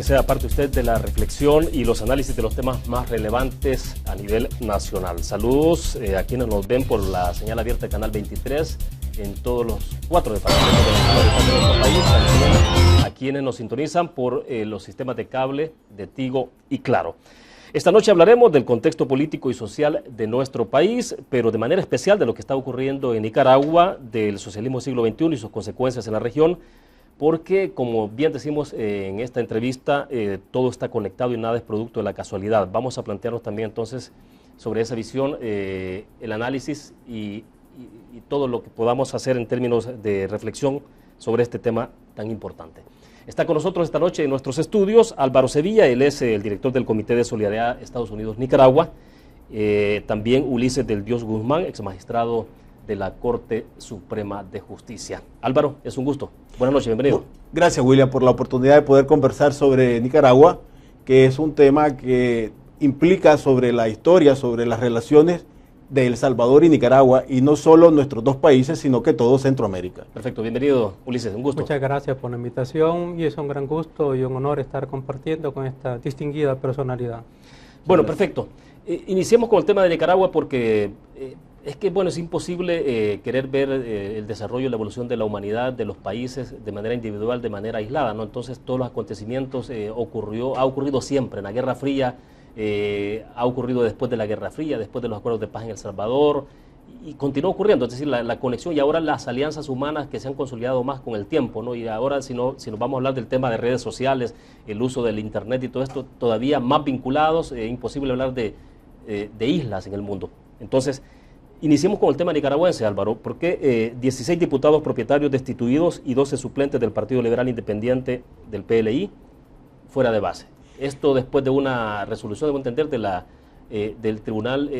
que sea parte usted de la reflexión y los análisis de los temas más relevantes a nivel nacional. Saludos a quienes nos ven por la señal abierta de Canal 23 en todos los 4 departamentos de nuestro país, también a quienes nos sintonizan por los sistemas de cable de Tigo y Claro. Esta noche hablaremos del contexto político y social de nuestro país, pero de manera especial de lo que está ocurriendo en Nicaragua, del socialismo del siglo XXI y sus consecuencias en la región, porque, como bien decimos en esta entrevista, todo está conectado y nada es producto de la casualidad. Vamos a plantearnos también entonces sobre esa visión, el análisis y todo lo que podamos hacer en términos de reflexión sobre este tema tan importante. Está con nosotros esta noche en nuestros estudios Álvaro Sevilla, él es el director del Comité de Solidaridad Estados Unidos-Nicaragua, también Ulises del Dios Guzmán, ex magistrado de la Corte Suprema de Justicia. Álvaro, es un gusto. Buenas noches, bienvenido. Gracias, William, por la oportunidad de poder conversar sobre Nicaragua, que es un tema que implica sobre la historia, sobre las relaciones de El Salvador y Nicaragua, y no solo nuestros dos países, sino que todo Centroamérica. Perfecto, bienvenido, Ulises, un gusto. Muchas gracias por la invitación y es un gran gusto y un honor estar compartiendo con esta distinguida personalidad. Bueno, perfecto. Iniciemos con el tema de Nicaragua porque es que, bueno, es imposible querer ver el desarrollo y la evolución de la humanidad, de los países, de manera individual, de manera aislada, ¿no? Entonces, todos los acontecimientos ha ocurrido siempre. En la Guerra Fría, ha ocurrido después de la Guerra Fría, después de los acuerdos de paz en El Salvador, y continúa ocurriendo. Es decir, la conexión y ahora las alianzas humanas que se han consolidado más con el tiempo, ¿no? Y ahora, si nos vamos a hablar del tema de redes sociales, el uso del Internet y todo esto, todavía más vinculados, imposible hablar de islas en el mundo. Entonces, iniciemos con el tema nicaragüense, Álvaro, porque 16 diputados propietarios destituidos y 12 suplentes del Partido Liberal Independiente del PLI fuera de base. Esto después de una resolución, debo entender, del Tribunal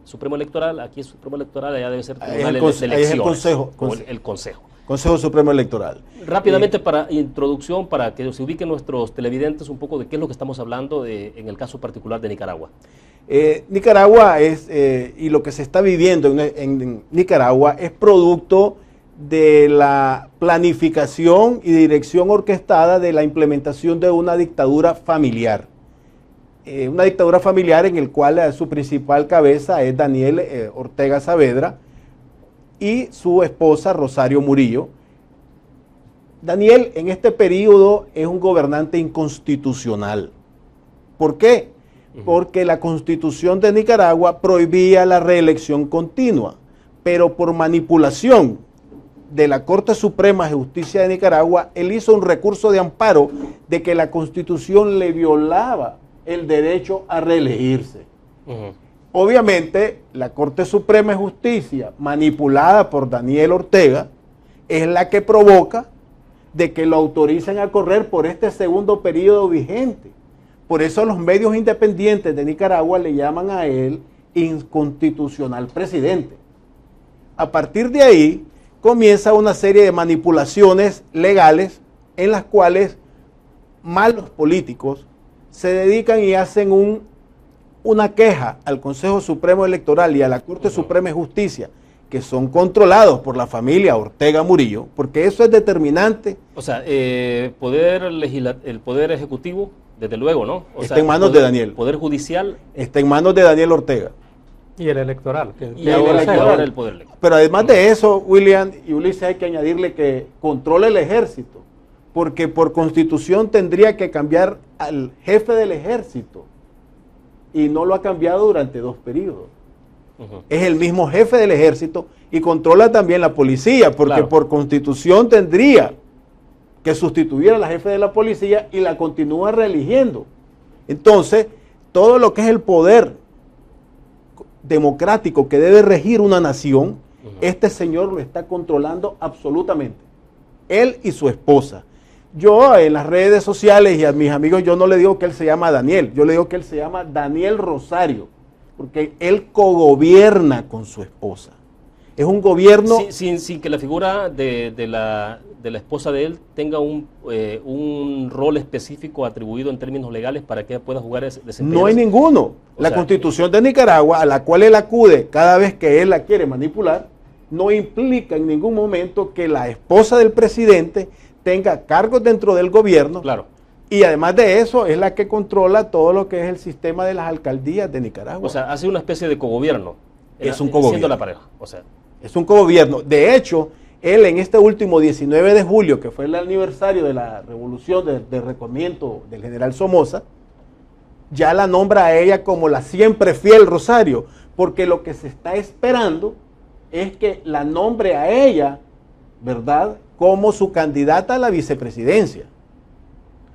Supremo Electoral. Aquí es Supremo Electoral, allá debe ser Tribunal de Elecciones. Es el Consejo. El Consejo. Consejo Supremo Electoral. Rápidamente, para introducción, para que se ubiquen nuestros televidentes un poco de qué es lo que estamos hablando en el caso particular de Nicaragua. Nicaragua es, y lo que se está viviendo en Nicaragua es producto de la planificación y dirección orquestada de la implementación de una dictadura familiar. Una dictadura familiar en el cual su principal cabeza es Daniel Ortega Saavedra y su esposa Rosario Murillo. Daniel en este periodo es un gobernante inconstitucional. ¿Por qué? Porque la Constitución de Nicaragua prohibía la reelección continua, pero por manipulación de la Corte Suprema de Justicia de Nicaragua, él hizo un recurso de amparo de que la Constitución le violaba el derecho a reelegirse. Obviamente, la Corte Suprema de Justicia, manipulada por Daniel Ortega, es la que provoca de que lo autoricen a correr por este segundo periodo vigente. Por eso los medios independientes de Nicaragua le llaman a él inconstitucional presidente. A partir de ahí, comienza una serie de manipulaciones legales en las cuales malos políticos se dedican y hacen una queja al Consejo Supremo Electoral y a la Corte Suprema de Justicia, que son controlados por la familia Ortega Murillo, porque eso es determinante. O sea, el Poder Ejecutivo, desde luego, ¿no? Está en manos de Daniel. Poder Judicial. Está en manos de Daniel Ortega. Y el electoral. Y ahora el Poder Electoral. Pero además de eso, William y Ulises, hay que añadirle que controla el ejército, porque por constitución tendría que cambiar al jefe del ejército, y no lo ha cambiado durante 2 periodos. Es el mismo jefe del ejército y controla también la policía, porque por constitución tendría que sustituir a la jefe de la policía y la continúa reeligiendo. Entonces, todo lo que es el poder democrático que debe regir una nación, este señor lo está controlando absolutamente. Él y su esposa. Yo en las redes sociales y a mis amigos, yo no le digo que él se llama Daniel, yo le digo que él se llama Daniel Rosario, porque él cogobierna con su esposa. Es un gobierno... Sin que la figura de la esposa de él tenga un rol específico atribuido en términos legales para que ella pueda jugar ese desempeño. No hay ninguno. La Constitución de Nicaragua, a la cual él acude cada vez que él la quiere manipular, no implica en ningún momento que la esposa del presidente tenga cargos dentro del gobierno, Y además de eso, es la que controla todo lo que es el sistema de las alcaldías de Nicaragua. O sea, hace una especie de cogobierno. Es un cogobierno. Siendo la pareja, o sea. Es un cogobierno. De hecho, él en este último 19 de julio, que fue el aniversario de la revolución de recorrimiento del general Somoza, ya la nombra a ella como la siempre fiel Rosario, porque lo que se está esperando es que la nombre a ella, ¿verdad?, como su candidata a la vicepresidencia.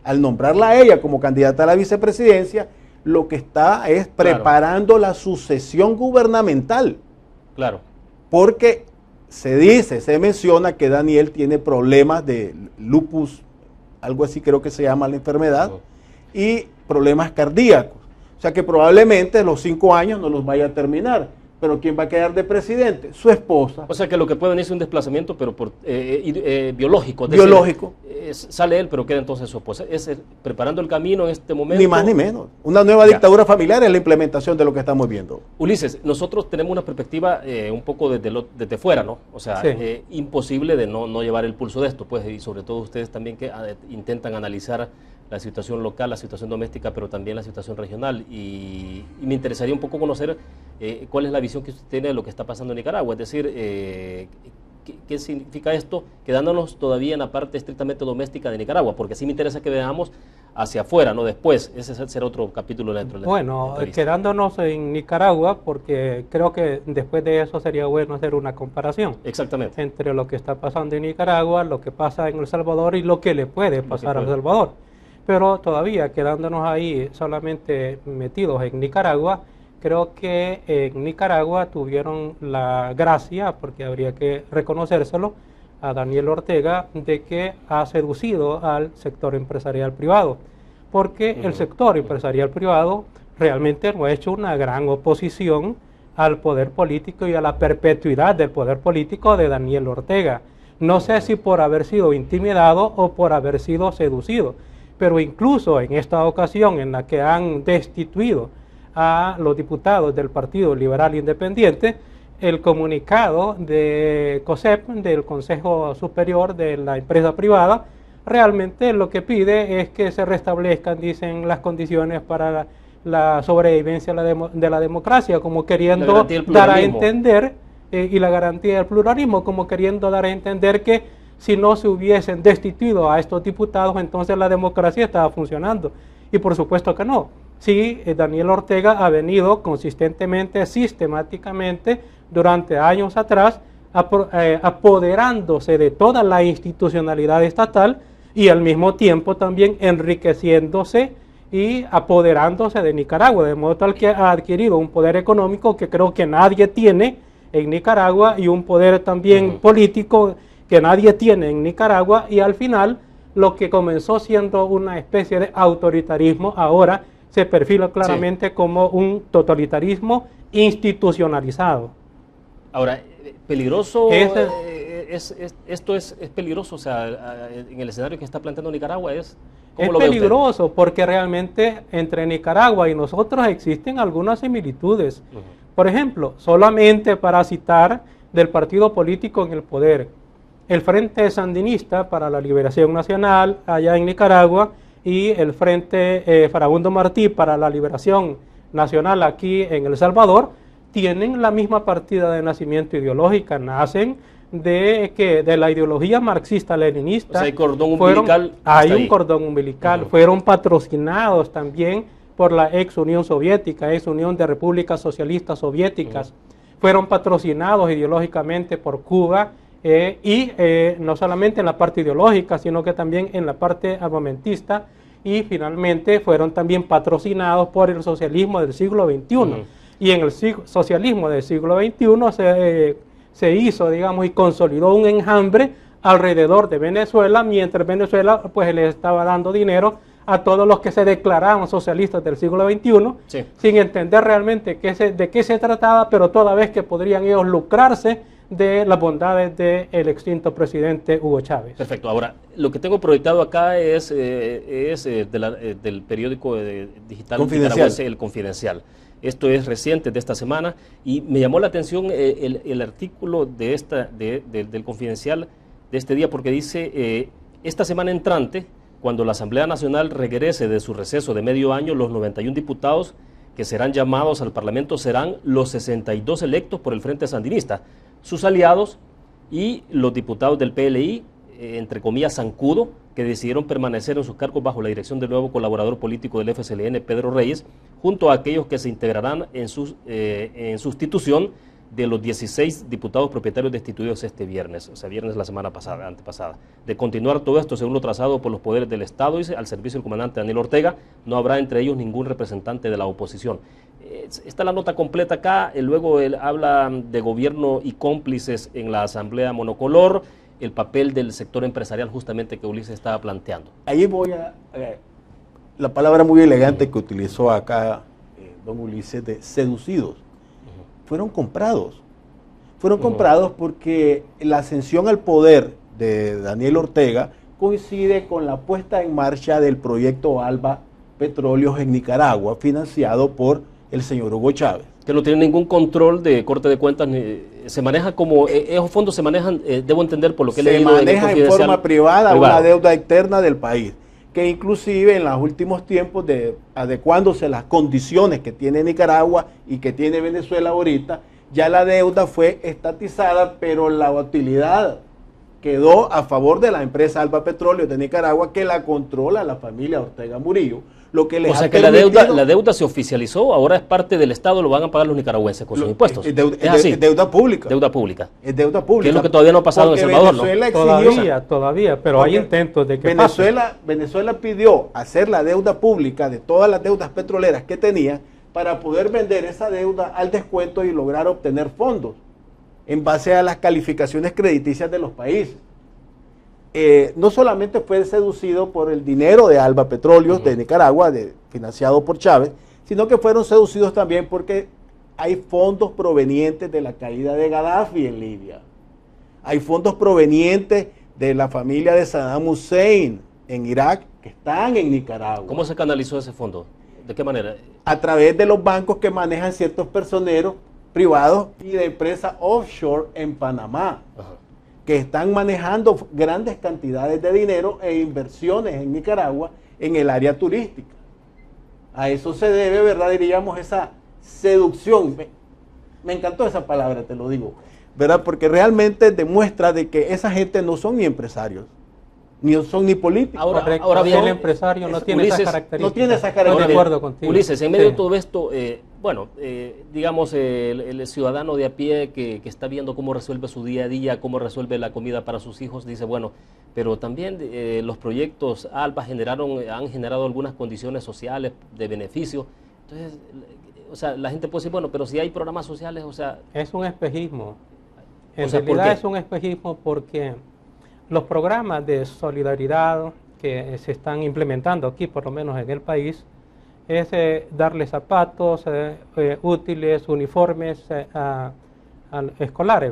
Al nombrarla a ella como candidata a la vicepresidencia, lo que está es preparando la sucesión gubernamental. Claro. Porque se menciona que Daniel tiene problemas de lupus, algo así creo que se llama la enfermedad, y problemas cardíacos. O sea que probablemente los 5 años no los vaya a terminar. Pero ¿quién va a quedar de presidente? Su esposa. O sea que lo que pueden es un desplazamiento, pero por biológico. Biológico. Sale él, pero queda entonces su esposa. Es preparando el camino en este momento. Ni más ni menos. Una nueva dictadura familiar es la implementación de lo que estamos viendo. Ulises, nosotros tenemos una perspectiva un poco desde fuera, ¿no? O sea, sí. Imposible de no llevar el pulso de esto, pues, y sobre todo ustedes también que intentan analizar la situación local, la situación doméstica, pero también la situación regional. Y me interesaría un poco conocer cuál es la visión que usted tiene de lo que está pasando en Nicaragua. Es decir, ¿qué significa esto? Quedándonos todavía en la parte estrictamente doméstica de Nicaragua, porque sí me interesa que veamos hacia afuera, no después. Ese será otro capítulo dentro de la entrevista. Quedándonos en Nicaragua, porque creo que después de eso sería bueno hacer una comparación. Exactamente. Entre lo que está pasando en Nicaragua, lo que pasa en El Salvador y lo que le puede pasar a El Salvador. Pero todavía quedándonos ahí solamente metidos en Nicaragua, creo que en Nicaragua tuvieron la gracia, porque habría que reconocérselo, a Daniel Ortega, de que ha seducido al sector empresarial privado, porque el sector empresarial privado realmente no ha hecho una gran oposición al poder político y a la perpetuidad del poder político de Daniel Ortega. No sé si por haber sido intimidado o por haber sido seducido, pero incluso en esta ocasión en la que han destituido a los diputados del Partido Liberal Independiente, el comunicado de COSEP, del Consejo Superior de la Empresa Privada, realmente lo que pide es que se restablezcan, dicen, las condiciones para la sobrevivencia de la democracia, como queriendo dar a entender, y la garantía del pluralismo, como queriendo dar a entender que si no se hubiesen destituido a estos diputados, entonces la democracia estaba funcionando. Y por supuesto que no. Sí, Daniel Ortega ha venido consistentemente, sistemáticamente, durante años atrás, apoderándose de toda la institucionalidad estatal y al mismo tiempo también enriqueciéndose y apoderándose de Nicaragua, de modo tal que ha adquirido un poder económico que creo que nadie tiene en Nicaragua y un poder también político que nadie tiene en Nicaragua, y al final lo que comenzó siendo una especie de autoritarismo ahora se perfila claramente como un totalitarismo institucionalizado. Ahora, peligroso, esto es peligroso, o sea, en el escenario que está planteando Nicaragua es peligroso porque realmente entre Nicaragua y nosotros existen algunas similitudes. Por ejemplo, solamente para citar del partido político en el poder, el Frente Sandinista para la Liberación Nacional allá en Nicaragua y el Frente Farabundo Martí para la Liberación Nacional aquí en El Salvador, tienen la misma partida de nacimiento ideológica, nacen de la ideología marxista-leninista. O sea, hay cordón umbilical. Hay un cordón umbilical, fueron patrocinados también por la ex Unión Soviética, ex Unión de Repúblicas Socialistas Soviéticas, fueron patrocinados ideológicamente por Cuba, y no solamente en la parte ideológica, sino que también en la parte armamentista, y finalmente fueron también patrocinados por el socialismo del siglo XXI. Y en el socialismo del siglo XXI se hizo, digamos, y consolidó un enjambre alrededor de Venezuela, mientras Venezuela pues le estaba dando dinero a todos los que se declaraban socialistas del siglo XXI, sin entender realmente de qué se trataba, pero toda vez que podrían ellos lucrarse de las bondades del extinto presidente Hugo Chávez. Perfecto. Ahora, lo que tengo proyectado acá es del periódico digital nicaragüense, El Confidencial. Esto es reciente, de esta semana, y me llamó la atención el artículo del Confidencial de este día, porque dice, esta semana entrante cuando la Asamblea Nacional regrese de su receso de medio año, los 91 diputados que serán llamados al Parlamento serán los 62 electos por el Frente Sandinista, sus aliados y los diputados del PLI, entre comillas, zancudo, que decidieron permanecer en sus cargos bajo la dirección del nuevo colaborador político del FSLN, Pedro Reyes, junto a aquellos que se integrarán en sustitución de los 16 diputados propietarios destituidos este viernes, o sea, viernes la semana pasada, antepasada. De continuar todo esto según lo trazado por los poderes del Estado, dice, al servicio del comandante Daniel Ortega, no habrá entre ellos ningún representante de la oposición. Está la nota completa acá, luego él habla de gobierno y cómplices en la asamblea monocolor, el papel del sector empresarial justamente que Ulises estaba planteando. Ahí voy a la palabra muy elegante que utilizó acá don Ulises, de seducidos. Fueron comprados. Fueron comprados porque la ascensión al poder de Daniel Ortega coincide con la puesta en marcha del proyecto Alba Petróleos en Nicaragua, financiado por el señor Hugo Chávez. Que no tiene ningún control de corte de cuentas, se maneja como, esos fondos se manejan, debo entender por lo que he leído. Se maneja en forma privada una deuda externa del país, que inclusive en los últimos tiempos, adecuándose a las condiciones que tiene Nicaragua y que tiene Venezuela ahorita, ya la deuda fue estatizada, pero la utilidad quedó a favor de la empresa Alba Petróleo de Nicaragua, que la controla la familia Ortega Murillo. Lo que les o sea que la deuda se oficializó, ahora es parte del Estado, lo van a pagar los nicaragüenses con sus impuestos. Es deuda pública. Deuda pública. Es deuda pública. Que es lo que todavía no ha pasado en El Salvador, ¿no? Todavía, pero hay intentos de que Venezuela pidió hacer la deuda pública de todas las deudas petroleras que tenía para poder vender esa deuda al descuento y lograr obtener fondos en base a las calificaciones crediticias de los países. No solamente fue seducido por el dinero de Alba Petróleos de Nicaragua, financiado por Chávez, sino que fueron seducidos también porque hay fondos provenientes de la caída de Gaddafi en Libia. Hay fondos provenientes de la familia de Saddam Hussein en Irak que están en Nicaragua. ¿Cómo se canalizó ese fondo? ¿De qué manera? A través de los bancos que manejan ciertos personeros privados y de empresas offshore en Panamá. Ajá. Que están manejando grandes cantidades de dinero e inversiones en Nicaragua en el área turística. A eso se debe, ¿verdad? Diríamos esa seducción. Me encantó esa palabra, te lo digo, ¿verdad? Porque realmente demuestra de que esa gente no son ni empresarios, ni son ni políticos. Ahora bien, el empresario no tiene esas características. No tiene esas características. Estoy de acuerdo contigo. Ulises, en medio de todo esto, digamos, el ciudadano de a pie que está viendo cómo resuelve su día a día, cómo resuelve la comida para sus hijos, dice, bueno, pero también los proyectos ALBA han generado algunas condiciones sociales de beneficio. Entonces, o sea, la gente puede decir, bueno, pero si hay programas sociales, o sea... Es un espejismo. En realidad es un espejismo porque los programas de solidaridad que se están implementando aquí, por lo menos en el país, es darle zapatos, útiles, uniformes a escolares,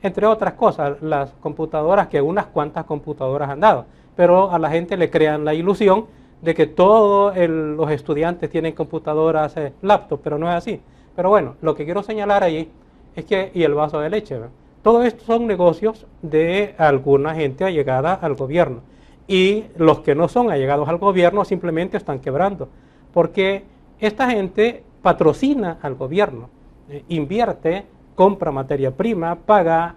entre otras cosas, las computadoras, que unas cuantas computadoras han dado, pero a la gente le crean la ilusión de que todos los estudiantes tienen computadoras, laptop, pero no es así. Pero bueno, lo que quiero señalar ahí es que, y el vaso de leche, todo esto son negocios de alguna gente allegada al gobierno, y los que no son allegados al gobierno simplemente están quebrando, porque esta gente patrocina al gobierno, invierte, compra materia prima, paga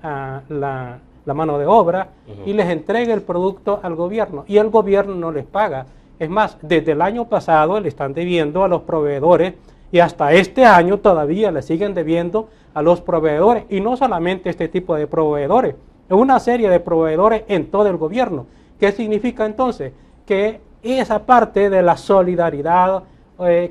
la mano de obra y les entrega el producto al gobierno, y el gobierno no les paga. Es más, desde el año pasado le están debiendo a los proveedores y hasta este año todavía le siguen debiendo a los proveedores, y no solamente este tipo de proveedores, es una serie de proveedores en todo el gobierno. ¿Qué significa entonces? Que esa parte de la solidaridad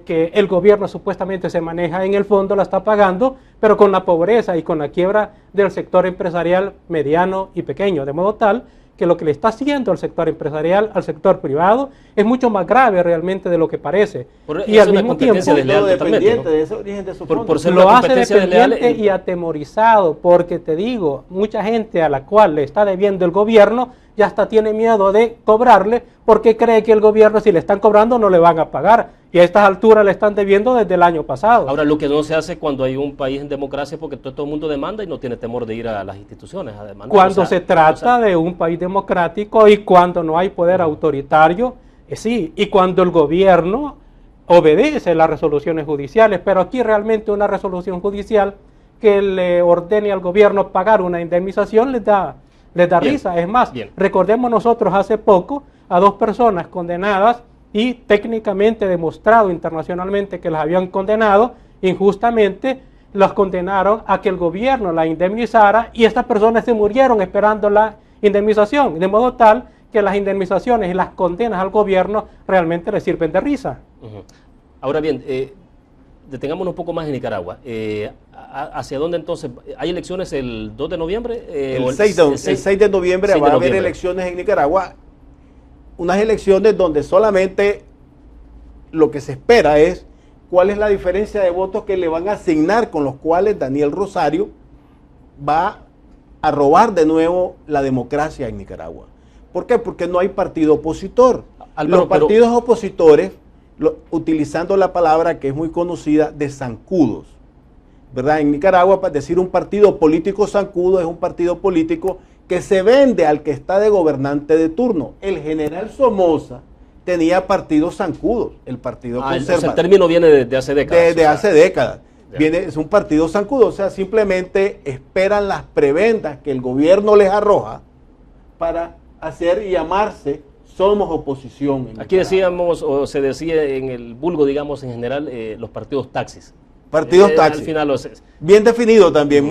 que el gobierno supuestamente se maneja en el fondo la está pagando, pero con la pobreza y con la quiebra del sector empresarial mediano y pequeño, de modo tal que lo que le está haciendo al sector empresarial, al sector privado, es mucho más grave realmente de lo que parece. Y al mismo tiempo dependiente de ese origen de su fondo. Lo hace dependiente y atemorizado, porque te digo, mucha gente a la cual le está debiendo el gobierno ya hasta tiene miedo de cobrarle, porque cree que el gobierno, si le están cobrando, no le van a pagar. Y a estas alturas le están debiendo desde el año pasado. Ahora, lo que no se hace cuando hay un país en democracia, porque todo el mundo demanda y no tiene temor de ir a las instituciones a demandar. Cuando se trata de un país democrático y cuando no hay poder autoritario Sí, y cuando el gobierno obedece las resoluciones judiciales, pero aquí realmente una resolución judicial que le ordene al gobierno pagar una indemnización les da risa. Es más, recordemos nosotros hace poco a 2 personas condenadas y técnicamente demostrado internacionalmente que las habían condenado injustamente, las condenaron a que el gobierno la indemnizara y estas personas se murieron esperando la indemnización, de modo tal que las indemnizaciones y las condenas al gobierno realmente les sirven de risa. Ahora bien, detengámonos un poco más en Nicaragua. ¿Hacia dónde entonces? ¿Hay elecciones el 2 de noviembre? El 6 de noviembre va a haber elecciones en Nicaragua. Unas elecciones donde solamente lo que se espera es cuál es la diferencia de votos que le van a asignar, con los cuales Daniel Rosario va a robar de nuevo la democracia en Nicaragua. ¿Por qué? Porque no hay partido opositor. Los partidos opositores, utilizando la palabra que es muy conocida, de zancudos, ¿verdad? En Nicaragua, para decir un partido político zancudo, es un partido político que se vende al que está de gobernante de turno. El general Somoza tenía partidos zancudos, el partido conservador. El término viene de hace décadas. Desde hace décadas. Es un partido zancudo, o sea, simplemente esperan las prebendas que el gobierno les arroja para hacer y llamarse somos oposición. Aquí decíamos, o se decía en el vulgo, digamos, en general, los partidos taxis. Partidos taxis. Al final bien definido también,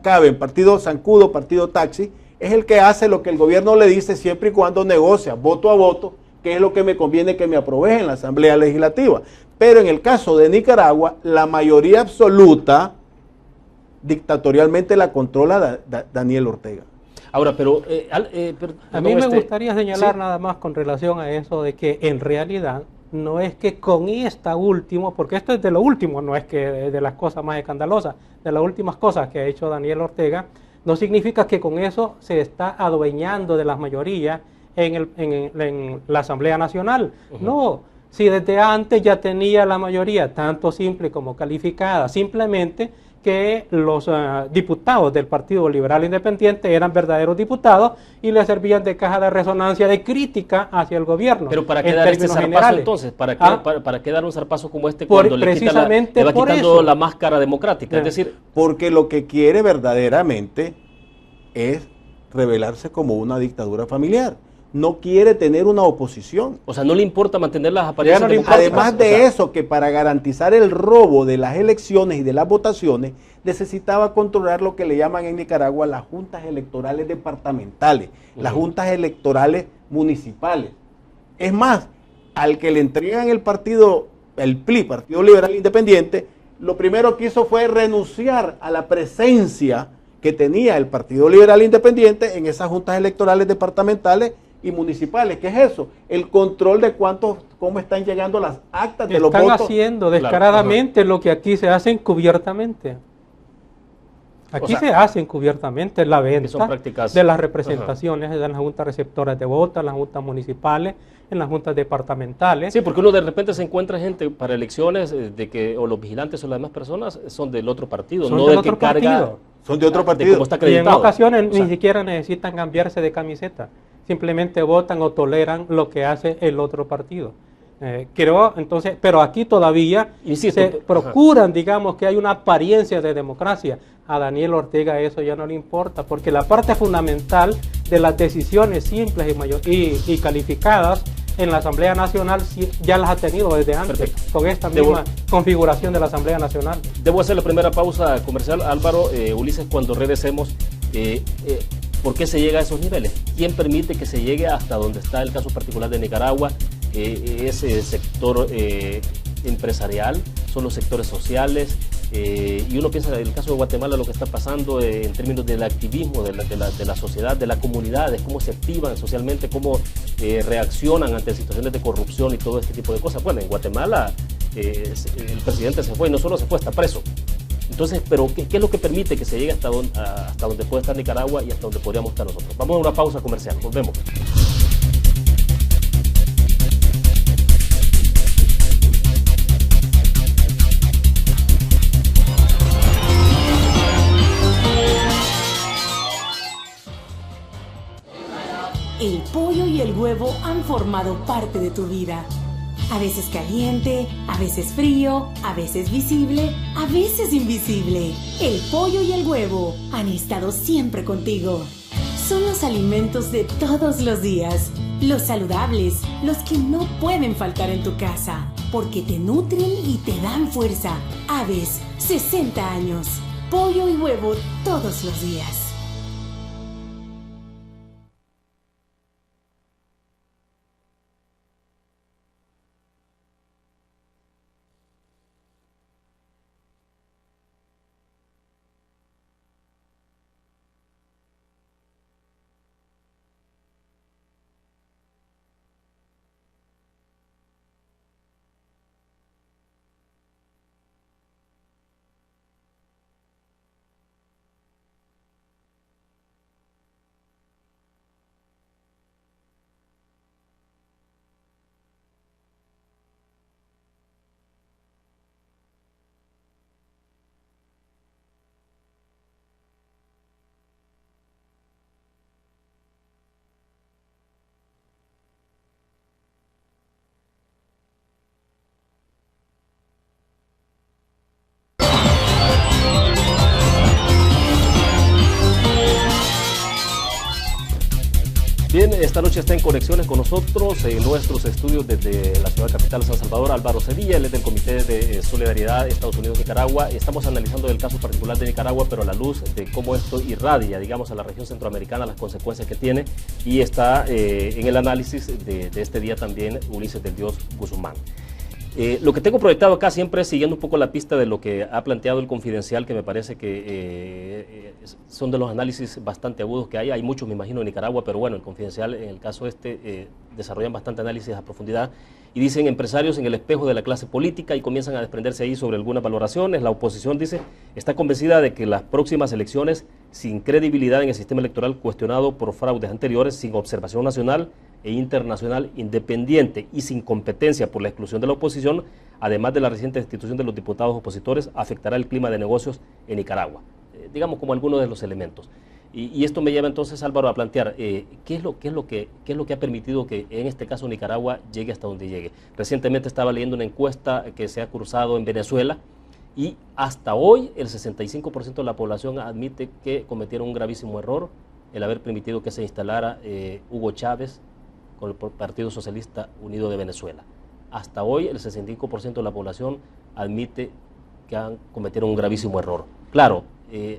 caben, partido zancudo, partido taxi, es el que hace lo que el gobierno le dice siempre y cuando negocia, voto a voto, que es lo que me conviene que me apruebe en la Asamblea Legislativa. Pero en el caso de Nicaragua, la mayoría absoluta, dictatorialmente la controla Daniel Ortega. Ahora, pero a mí me gustaría señalar nada más con relación a eso de que en realidad no es que con esta última, porque esto es de lo último, no es que de las cosas más escandalosas, de las últimas cosas que ha hecho Daniel Ortega, no significa que con eso se está adueñando de las mayorías en la Asamblea Nacional. No, si desde antes ya tenía la mayoría, tanto simple como calificada, simplemente que los diputados del Partido Liberal Independiente eran verdaderos diputados y le servían de caja de resonancia de crítica hacia el gobierno. Pero ¿para qué dar este zarpazo entonces? ¿Para qué dar un zarpazo como este cuando le va quitando la máscara democrática? Es decir, porque lo que quiere verdaderamente es revelarse como una dictadura familiar. No quiere tener una oposición. O sea, no le importa mantener las apariencias democráticas. Además de eso, que para garantizar el robo de las elecciones y de las votaciones, necesitaba controlar lo que le llaman en Nicaragua las juntas electorales departamentales, las juntas electorales municipales. Es más, al que le entregan el partido, el PLI, Partido Liberal Independiente, lo primero que hizo fue renunciar a la presencia que tenía el Partido Liberal Independiente en esas juntas electorales departamentales y municipales. ¿Qué es eso? El control de cómo están llegando las actas de los votos. Están haciendo descaradamente lo que aquí se hace encubiertamente. Aquí se hace encubiertamente la venta de las representaciones de las juntas receptoras de votos, en las juntas municipales, en las juntas departamentales. Sí, porque uno de repente se encuentra gente para elecciones o los vigilantes o las demás personas son del otro partido, no del que carga. Son de otro partido. Y en ocasiones ni siquiera necesitan cambiarse de camiseta. Simplemente votan o toleran lo que hace el otro partido. Entonces, pero aquí todavía se procuran, digamos, que hay una apariencia de democracia. A Daniel Ortega eso ya no le importa, porque la parte fundamental de las decisiones simples y calificadas en la Asamblea Nacional ya las ha tenido desde antes, con esta misma configuración de la Asamblea Nacional. Debo hacer la primera pausa comercial, Álvaro, Ulises, cuando regresemos. ¿Por qué se llega a esos niveles? ¿Quién permite que se llegue hasta donde está el caso particular de Nicaragua? Ese sector empresarial, son los sectores sociales, y uno piensa en el caso de Guatemala lo que está pasando en términos del activismo de la sociedad, de las comunidades, cómo se activan socialmente, cómo reaccionan ante situaciones de corrupción y todo este tipo de cosas. Bueno, en Guatemala el presidente se fue, y no solo se fue, está preso. Entonces, pero ¿qué es lo que permite que se llegue hasta donde puede estar Nicaragua y hasta donde podríamos estar nosotros? Vamos a una pausa comercial, volvemos. El pollo y el el huevo han formado parte de tu vida. A veces caliente, a veces frío, a veces visible, a veces invisible. El pollo y el huevo han estado siempre contigo. Son los alimentos de todos los días, los saludables, los que no pueden faltar en tu casa, porque te nutren y te dan fuerza. Aves, 60 años. Pollo y huevo todos los días. Bien, esta noche está en conexiones con nosotros en nuestros estudios desde la ciudad capital San Salvador, Álvaro Sevilla, él es del Comité de Solidaridad Estados Unidos-Nicaragua. Estamos analizando el caso particular de Nicaragua, pero a la luz de cómo esto irradia, digamos, a la región centroamericana, las consecuencias que tiene, y está en el análisis de este día también Ulises del Dios Guzmán. Lo que tengo proyectado acá siempre es siguiendo un poco la pista de lo que ha planteado el Confidencial, que me parece que son de los análisis bastante agudos que hay. Hay muchos, me imagino, en Nicaragua, pero bueno, el Confidencial en el caso desarrollan bastante análisis a profundidad y dicen empresarios en el espejo de la clase política y comienzan a desprenderse ahí sobre algunas valoraciones. La oposición, dice, está convencida de que las próximas elecciones, sin credibilidad en el sistema electoral cuestionado por fraudes anteriores, sin observación nacional e internacional independiente y sin competencia por la exclusión de la oposición, además de la reciente destitución de los diputados opositores, afectará el clima de negocios en Nicaragua. Digamos como algunos de los elementos. Y esto me lleva entonces, Álvaro, a plantear qué es lo que ha permitido que en este caso Nicaragua llegue hasta donde llegue. Recientemente estaba leyendo una encuesta que se ha cruzado en Venezuela y hasta hoy el 65% de la población admite que cometieron un gravísimo error el haber permitido que se instalara Hugo Chávez con el Partido Socialista Unido de Venezuela. Hasta hoy el 65% de la población admite que han cometido un gravísimo error. Claro,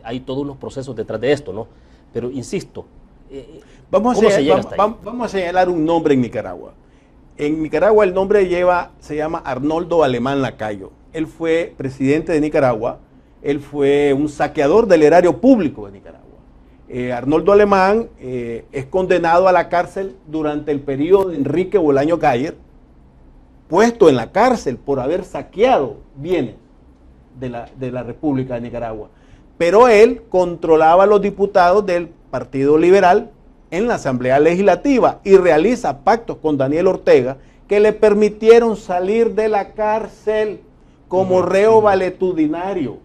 hay todos unos procesos detrás de esto, ¿no? Pero insisto, vamos a señalar un nombre en Nicaragua. En Nicaragua el nombre se llama Arnoldo Alemán Lacayo. Él fue presidente de Nicaragua, él fue un saqueador del erario público de Nicaragua. Arnoldo Alemán es condenado a la cárcel durante el periodo de Enrique Bolaño Cayer, puesto en la cárcel por haber saqueado bienes de la República de Nicaragua. Pero él controlaba a los diputados del Partido Liberal en la Asamblea Legislativa y realiza pactos con Daniel Ortega que le permitieron salir de la cárcel como reo valetudinario,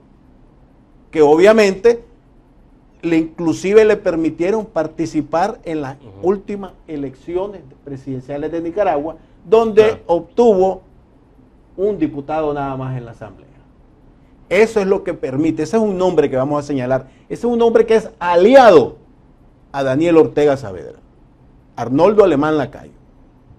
que obviamente inclusive le permitieron participar en las últimas elecciones presidenciales de Nicaragua, donde obtuvo un diputado nada más en la Asamblea. Eso es lo que permite, ese es un nombre que vamos a señalar, ese es un nombre que es aliado a Daniel Ortega Saavedra, Arnoldo Alemán Lacayo,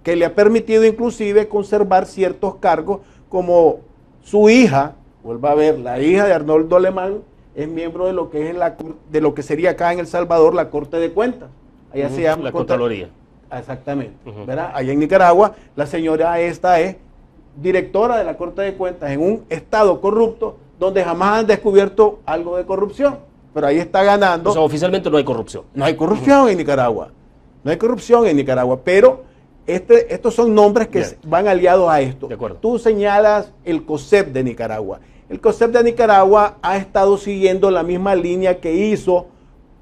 que le ha permitido inclusive conservar ciertos cargos como su hija, vuelva a ver, la hija de Arnoldo Alemán es miembro de lo que es de lo que sería acá en El Salvador la Corte de Cuentas. Allá se llama la Contraloría. Exactamente. ¿Verdad? Allá en Nicaragua la señora esta es directora de la Corte de Cuentas en un estado corrupto donde jamás han descubierto algo de corrupción, pero ahí está ganando. O sea, oficialmente no hay corrupción. No hay corrupción en Nicaragua. No hay corrupción en Nicaragua, pero estos son nombres que van aliados a esto. De acuerdo. Tú señalas el COSEP de Nicaragua. El COSEP de Nicaragua ha estado siguiendo la misma línea que hizo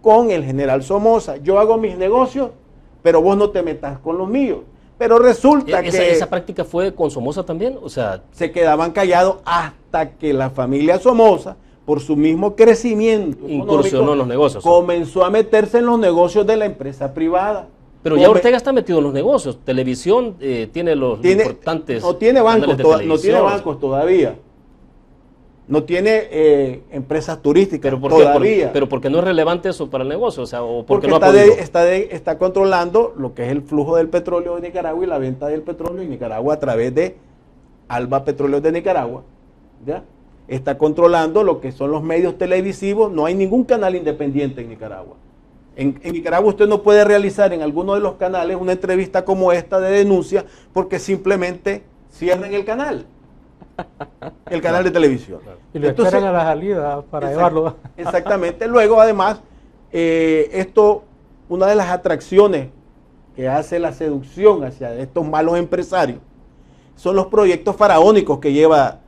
con el general Somoza. Yo hago mis negocios, pero vos no te metas con los míos. Pero resulta que esa práctica fue con Somoza también, o sea, se quedaban callados hasta que la familia Somoza, por su mismo crecimiento incursionó en los negocios. comenzó a meterse en los negocios de la empresa privada. Pero ya Ortega está metido en los negocios. Televisión tiene los importantes. No tiene bancos, no tiene bancos todavía. No tiene empresas turísticas ¿Pero por todavía. Pero porque no es relevante eso para el negocio, o sea, o porque no ha podido. Está controlando lo que es el flujo del petróleo de Nicaragua y la venta del petróleo en Nicaragua a través de Alba Petróleos de Nicaragua, ¿ya? Está controlando lo que son los medios televisivos. No hay ningún canal independiente en Nicaragua. En Nicaragua usted no puede realizar en alguno de los canales una entrevista como esta de denuncia porque simplemente cierran el canal de televisión. Y lo esperan a la salida para llevarlo. Exactamente. Luego, además, una de las atracciones que hace la seducción hacia estos malos empresarios son los proyectos faraónicos que lleva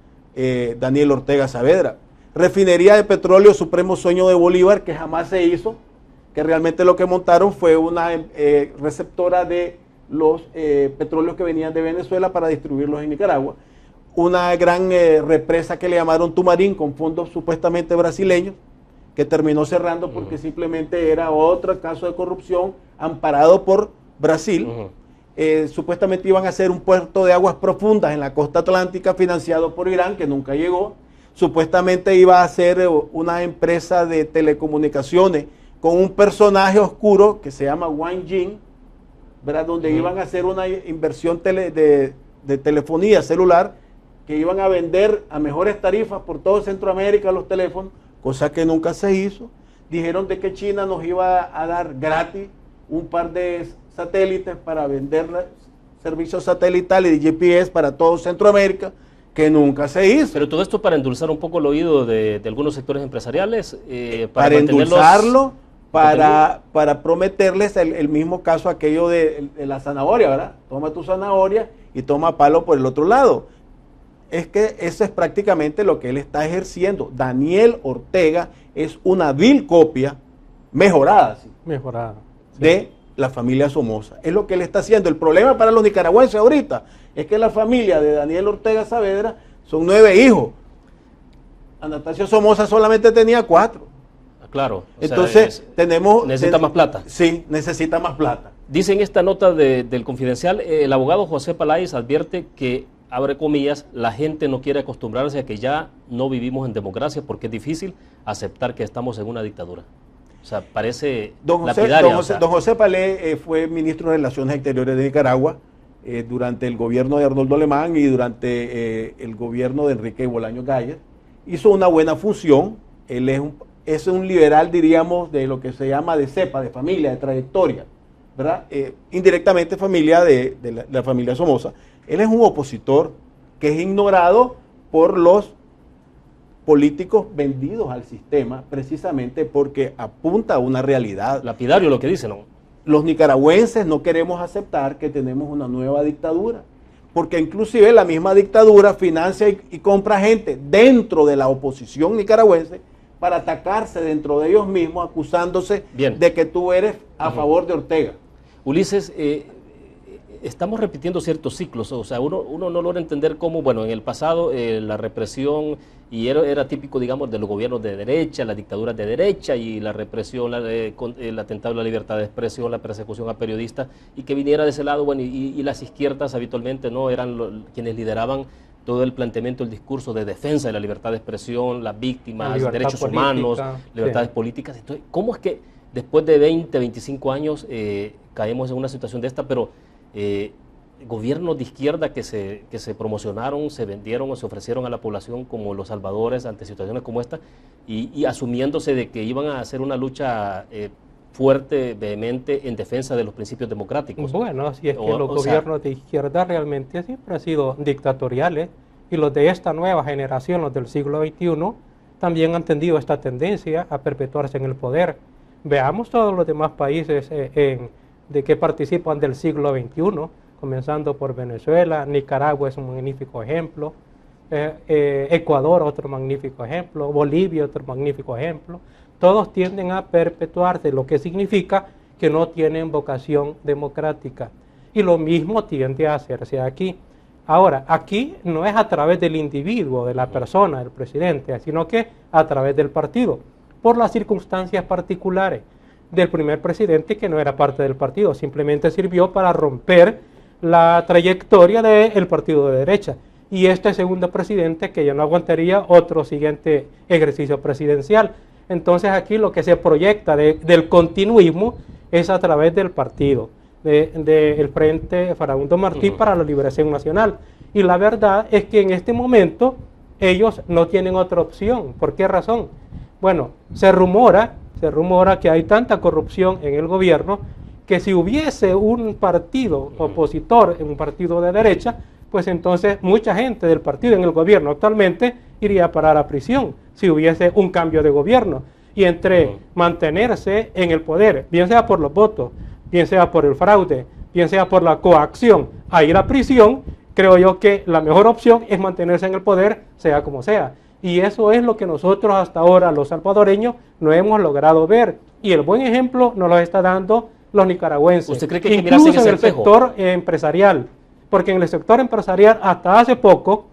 Daniel Ortega Saavedra. Refinería de petróleo, supremo sueño de Bolívar, que jamás se hizo, que realmente lo que montaron fue una receptora de los petróleos que venían de Venezuela para distribuirlos en Nicaragua. Una gran represa que le llamaron Tumarín con fondos supuestamente brasileños, que terminó cerrando porque simplemente era otro caso de corrupción amparado por Brasil. Supuestamente iban a hacer un puerto de aguas profundas en la costa atlántica financiado por Irán, que nunca llegó. Supuestamente iba a ser una empresa de telecomunicaciones con un personaje oscuro que se llama Wang Jing, ¿verdad? Donde iban a hacer una inversión de telefonía celular, que iban a vender a mejores tarifas por todo Centroamérica los teléfonos, cosa que nunca se hizo. Dijeron de que China nos iba a dar gratis un par de satélites para vender servicios satelitales y GPS para todo Centroamérica, que nunca se hizo. Pero todo esto para endulzar un poco el oído de algunos sectores empresariales. Para endulzarlo, para prometerles el mismo caso aquello de la zanahoria, ¿verdad? Toma tu zanahoria y toma palo por el otro lado. Es que eso es prácticamente lo que él está ejerciendo. Daniel Ortega es una vil copia, mejorada, ¿sí? Mejorada. Sí. De la familia Somoza. Es lo que él está haciendo. El problema para los nicaragüenses ahorita es que la familia de Daniel Ortega Saavedra son 9 hijos. Anastasio Somoza solamente tenía 4. Claro. Entonces, necesita más plata. Sí, necesita más plata. Dice en esta nota del Confidencial, el abogado José Peláez advierte que, abre comillas, la gente no quiere acostumbrarse a que ya no vivimos en democracia porque es difícil aceptar que estamos en una dictadura. O sea, parece lapidaria. Don José Palé fue ministro de Relaciones Exteriores de Nicaragua durante el gobierno de Arnoldo Alemán y durante el gobierno de Enrique Bolaños Gallas. Hizo una buena función. Él es un liberal, diríamos, de lo que se llama de cepa, de familia, de trayectoria, ¿verdad? Indirectamente familia de la familia Somoza. Él es un opositor que es ignorado por los políticos vendidos al sistema, precisamente porque apunta a una realidad. Lapidario lo que dice, ¿no? Los nicaragüenses no queremos aceptar que tenemos una nueva dictadura, porque inclusive la misma dictadura financia y compra gente dentro de la oposición nicaragüense para atacarse dentro de ellos mismos, acusándose de que tú eres a favor de Ortega. Ulises, estamos repitiendo ciertos ciclos, o sea, uno no logra entender cómo, bueno, en el pasado la represión, y era típico, digamos, de los gobiernos de derecha, las dictaduras de derecha, y la represión, el atentado a la libertad de expresión, la persecución a periodistas, y que viniera de ese lado, bueno, y las izquierdas habitualmente no eran quienes lideraban todo el planteamiento, el discurso de defensa de la libertad de expresión, las víctimas, derechos política, humanos, libertades políticas. Entonces, ¿cómo es que después de 20, 25 años caemos en una situación de esta, pero gobiernos de izquierda que se promocionaron, se vendieron o se ofrecieron a la población como los salvadores ante situaciones como esta y asumiéndose de que iban a hacer una lucha fuerte, vehemente en defensa de los principios democráticos? Bueno, así es que los gobiernos de izquierda realmente siempre han sido dictatoriales y los de esta nueva generación, los del siglo XXI, también han tendido esta tendencia a perpetuarse en el poder. Veamos todos los demás países de que participan del siglo XXI, comenzando por Venezuela. Nicaragua es un magnífico ejemplo, Ecuador otro magnífico ejemplo, Bolivia otro magnífico ejemplo. Todos tienden a perpetuarse, lo que significa que no tienen vocación democrática. Y lo mismo tiende a hacerse aquí. Ahora, aquí no es a través del individuo, de la persona, del presidente, sino que a través del partido, por las circunstancias particulares. del primer presidente que no era parte del partido, simplemente sirvió para romper la trayectoria del partido de derecha. Y este segundo presidente que ya no aguantaría otro siguiente ejercicio presidencial. Entonces aquí lo que se proyecta del continuismo es a través del partido, del Frente Farabundo Martí para la Liberación Nacional. Y la verdad es que en este momento ellos no tienen otra opción. ¿Por qué razón? Bueno, se rumora que hay tanta corrupción en el gobierno que si hubiese un partido opositor, un partido de derecha, pues entonces mucha gente del partido en el gobierno actualmente iría a parar a prisión si hubiese un cambio de gobierno. Y entre mantenerse en el poder, bien sea por los votos, bien sea por el fraude, bien sea por la coacción, a ir a prisión, creo yo que la mejor opción es mantenerse en el poder, sea como sea. Y eso es lo que nosotros hasta ahora, los salvadoreños, no hemos logrado ver. Y el buen ejemplo nos lo está dando los nicaragüenses. ¿Usted cree que hay que incluso mirarse en en el ese espejo? sector empresarial? Porque en el sector empresarial hasta hace poco,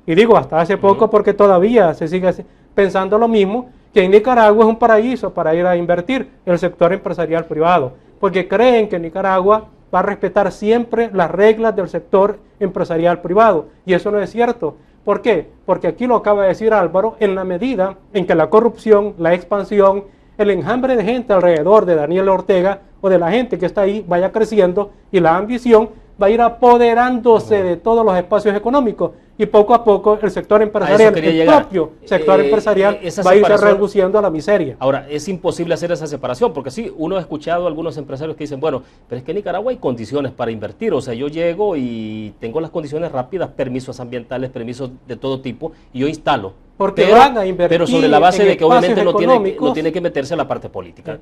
y digo hasta hace poco porque todavía se sigue pensando lo mismo, que en Nicaragua es un paraíso para ir a invertir el sector empresarial privado, porque creen que Nicaragua va a respetar siempre las reglas del sector empresarial privado, y eso no es cierto. ¿Por qué? Porque aquí lo acaba de decir Álvaro, en la medida en que la corrupción, la expansión, el enjambre de gente alrededor de Daniel Ortega o de la gente que está ahí vaya creciendo y la ambición va a ir apoderándose de todos los espacios económicos y poco a poco el sector empresarial, el propio sector empresarial va a irse reduciendo a la miseria. Ahora, es imposible hacer esa separación porque sí, uno ha escuchado a algunos empresarios que dicen, bueno, pero es que en Nicaragua hay condiciones para invertir, o sea, yo llego y tengo las condiciones rápidas, permisos ambientes, permisos de todo tipo y yo instalo. Porque van a invertir, pero sobre la base de que obviamente no tiene que meterse en la parte política.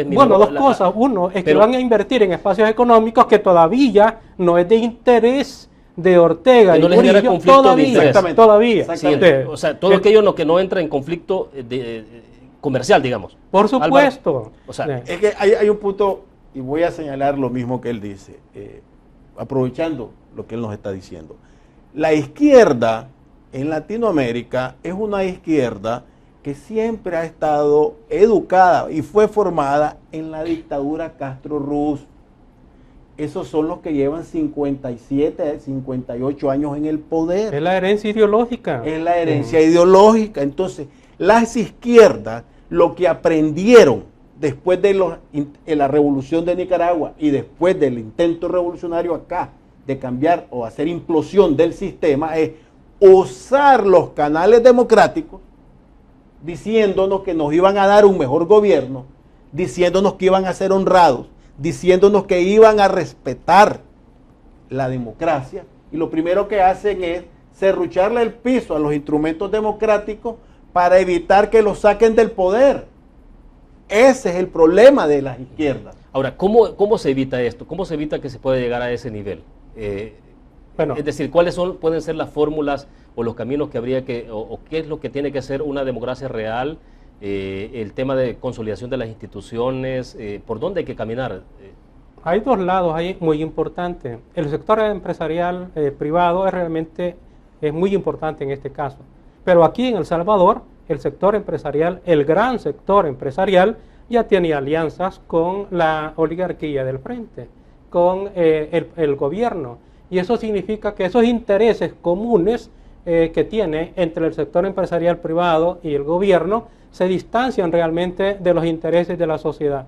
Bueno, dos cosas. Uno es que van a invertir en espacios económicos que todavía no es de interés de Ortega. Que no les genera conflicto de interés. Todavía. Sí, o sea, todo aquello que no entra en conflicto comercial, digamos. Por supuesto. O sea, es que hay un punto, y voy a señalar lo mismo que él dice, aprovechando lo que él nos está diciendo. La izquierda en Latinoamérica es una izquierda que siempre ha estado educada y fue formada en la dictadura Castro-Ruz. Esos son los que llevan 57, 58 años en el poder. Es la herencia ideológica. Es la herencia ideológica. Entonces, las izquierdas, lo que aprendieron después de la revolución de Nicaragua y después del intento revolucionario acá de cambiar o hacer implosión del sistema, es usar los canales democráticos diciéndonos que nos iban a dar un mejor gobierno, diciéndonos que iban a ser honrados, diciéndonos que iban a respetar la democracia, y lo primero que hacen es serrucharle el piso a los instrumentos democráticos para evitar que los saquen del poder. Ese es el problema de las izquierdas. Ahora, ¿cómo se evita esto? ¿Cómo se evita que se pueda llegar a ese nivel? Bueno, es decir, ¿cuáles pueden ser las fórmulas o los caminos que habría que, o qué es lo que tiene que hacer una democracia real? El tema de consolidación de las instituciones, ¿por dónde hay que caminar? Hay dos lados ahí muy importantes. El sector empresarial privado es muy importante en este caso. Pero aquí en El Salvador, el sector empresarial, el gran sector empresarial, ya tiene alianzas con la oligarquía del frente, con el gobierno. Y eso significa que esos intereses comunes que tiene entre el sector empresarial privado y el gobierno se distancian realmente de los intereses de la sociedad.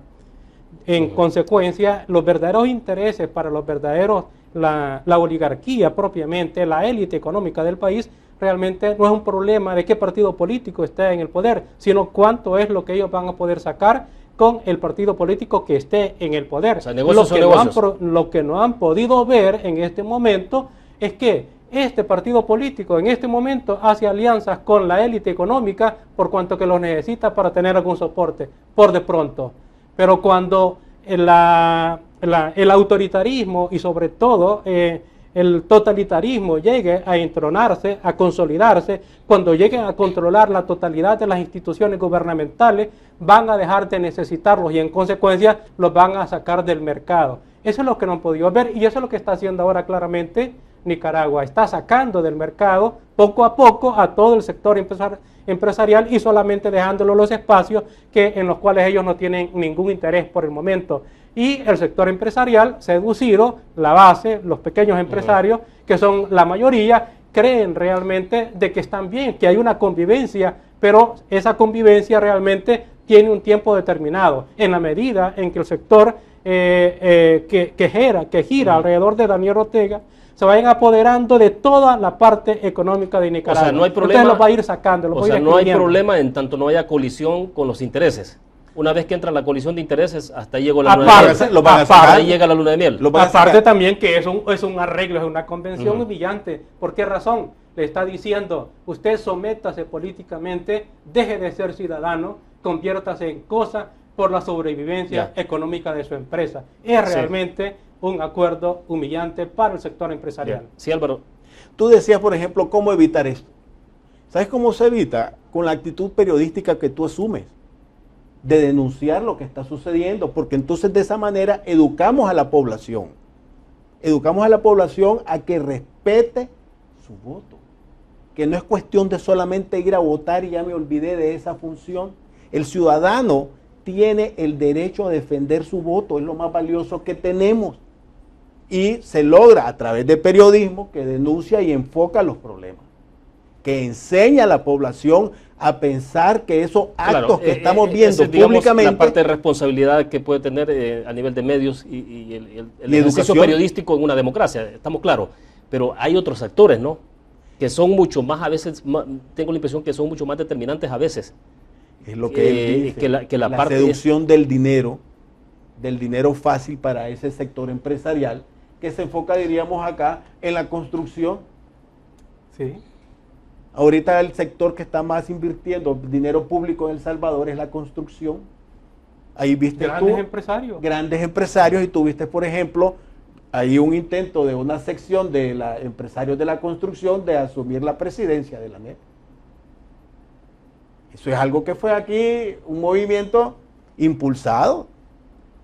En consecuencia, los verdaderos intereses para los verdaderos, la oligarquía propiamente, la élite económica del país, realmente no es un problema de qué partido político esté en el poder, sino cuánto es lo que ellos van a poder sacar con el partido político que esté en el poder. O sea, lo que no han podido ver en este momento es que este partido político en este momento hace alianzas con la élite económica por cuanto que lo necesita para tener algún soporte, por de pronto. Pero cuando el autoritarismo y sobre todo el totalitarismo llegue a entronarse, a consolidarse, cuando lleguen a controlar la totalidad de las instituciones gubernamentales, van a dejar de necesitarlos y en consecuencia los van a sacar del mercado. Eso es lo que no han podido ver y eso es lo que está haciendo ahora claramente Nicaragua está sacando del mercado poco a poco a todo el sector empresarial y solamente dejándolo los espacios en los cuales ellos no tienen ningún interés por el momento. Y el sector empresarial seducido, la base, los pequeños empresarios, que son la mayoría, creen realmente de que están bien, que hay una convivencia, pero esa convivencia realmente tiene un tiempo determinado. En la medida en que el sector que gira alrededor de Daniel Ortega se vayan apoderando de toda la parte económica de Nicaragua. O sea, no hay problema. Entonces los va a ir sacando, los va a ir no hay escribiendo. problema en tanto no haya colisión con los intereses. Una vez que entra la colisión de intereses, hasta ahí llegó la luna de miel. Ahí llega la luna de miel. Aparte también que es un arreglo, es una convención humillante. ¿Por qué razón? Le está diciendo, usted sométase políticamente, deje de ser ciudadano, conviértase en cosa por la sobrevivencia económica de su empresa. Es realmente un acuerdo humillante para el sector empresarial. Sí, Álvaro. Tú decías, por ejemplo, cómo evitar esto. ¿Sabes cómo se evita? Con la actitud periodística que tú asumes, de denunciar lo que está sucediendo, porque entonces de esa manera educamos a la población. Educamos a la población a que respete su voto. Que no es cuestión de solamente ir a votar y ya me olvidé de esa función. El ciudadano tiene el derecho a defender su voto, es lo más valioso que tenemos. Y se logra a través de periodismo que denuncia y enfoca los problemas, que enseña a la población a pensar que esos actos que estamos viendo públicamente... La parte de responsabilidad que puede tener a nivel de medios y el ejercicio periodístico en una democracia, estamos claros. Pero hay otros actores, ¿no? Que son mucho más, a veces, tengo la impresión que son mucho más determinantes a veces. Es lo que él dice, que la parte seducción del dinero fácil para ese sector empresarial, que se enfoca, diríamos acá, en la construcción. Sí. Ahorita el sector que está más invirtiendo dinero público en El Salvador es la construcción. Ahí viste grandes empresarios. Grandes empresarios, y tuviste, por ejemplo, hay un intento de una sección de empresarios de la construcción de asumir la presidencia de la ANEP. Eso es algo que fue aquí un movimiento impulsado.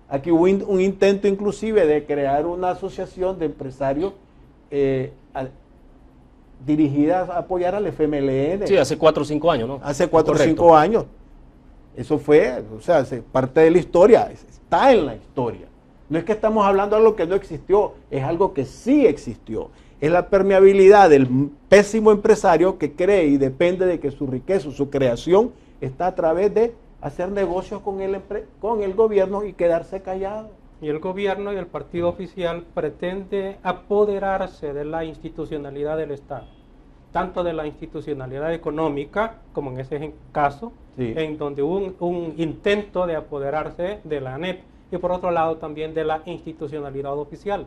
Aquí hubo un intento inclusive de crear una asociación de empresarios dirigidas a apoyar al FMLN. Sí, hace 4 o 5 años, ¿no? Hace 4 o 5 años. Eso fue, o sea, parte de la historia, está en la historia. No es que estamos hablando de algo que no existió, es algo que sí existió. Es la permeabilidad del pésimo empresario que cree y depende de que su riqueza, su creación, está a través de hacer negocios con el gobierno y quedarse callado. Y el gobierno y el partido oficial pretende apoderarse de la institucionalidad del Estado, tanto de la institucionalidad económica, como en ese caso, en donde hubo un intento de apoderarse de la ANEP, y por otro lado también de la institucionalidad oficial,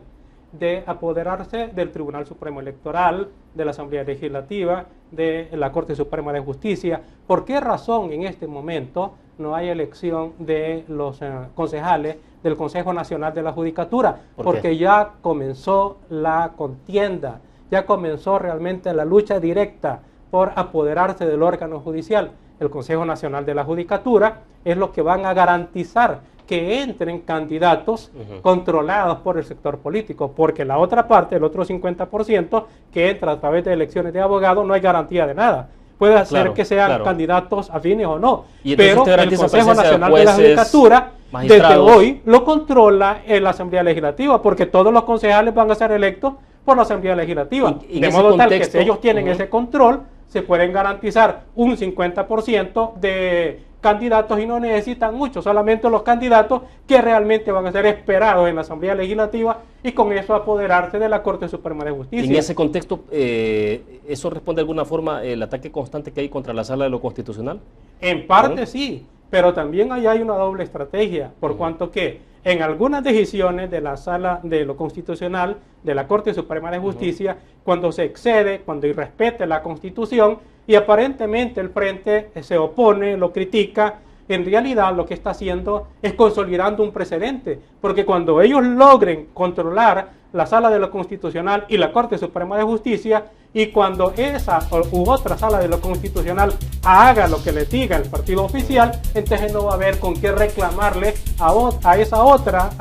de apoderarse del Tribunal Supremo Electoral, de la Asamblea Legislativa, de la Corte Suprema de Justicia. ¿Por qué razón en este momento no hay elección de los concejales del Consejo Nacional de la Judicatura? Porque ya comenzó la contienda, ya comenzó realmente la lucha directa por apoderarse del órgano judicial. El Consejo Nacional de la Judicatura es lo que van a garantizar que entren candidatos controlados por el sector político, porque la otra parte, el otro 50% que entra a través de elecciones de abogados, no hay garantía de nada. Puede ser que sean candidatos afines o no, pero el Consejo Nacional de la Judicatura desde hoy lo controla en la Asamblea Legislativa, porque todos los concejales van a ser electos por la Asamblea Legislativa, de modo tal que si ellos tienen ese control, se pueden garantizar un 50% de candidatos y no necesitan mucho, solamente los candidatos que realmente van a ser esperados en la Asamblea Legislativa y con eso apoderarse de la Corte Suprema de Justicia. En ese contexto, ¿eso responde de alguna forma el ataque constante que hay contra la Sala de lo Constitucional? En parte sí, pero también ahí hay una doble estrategia, por cuanto que en algunas decisiones de la Sala de lo Constitucional, de la Corte Suprema de Justicia, cuando se excede, cuando irrespete la Constitución, y aparentemente el Frente se opone, lo critica, en realidad lo que está haciendo es consolidando un precedente, porque cuando ellos logren controlar la Sala de lo Constitucional y la Corte Suprema de Justicia, y cuando esa u otra Sala de lo Constitucional haga lo que le diga el partido oficial, entonces no va a haber con qué reclamarle a esa otra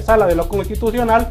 Sala de lo Constitucional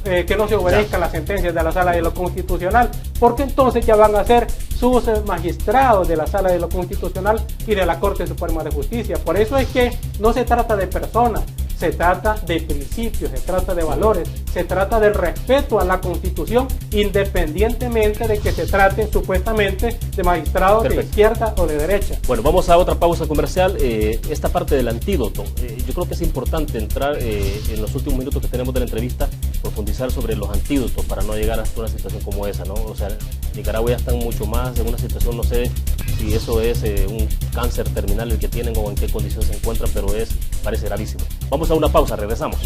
que no se obedezcan las sentencias de la Sala de lo Constitucional, porque entonces ya van a ser sus magistrados de la Sala de lo Constitucional y de la Corte Suprema de Justicia. Por eso es que no se trata de personas, se trata de principios, se trata de valores, se trata del respeto a la Constitución, independientemente de que se traten supuestamente de magistrados de izquierda o de derecha. Bueno, vamos a otra pausa comercial. Esta parte del antídoto, yo creo que es importante entrar en los últimos minutos que tenemos de la entrevista, profundizar sobre los antídotos para no llegar hasta una situación como esa, ¿no? O sea, Nicaragua ya está mucho más en una situación, no sé si eso es un cáncer terminal el que tienen o en qué condiciones se encuentran, pero parece gravísimo. Vamos a una pausa, regresamos.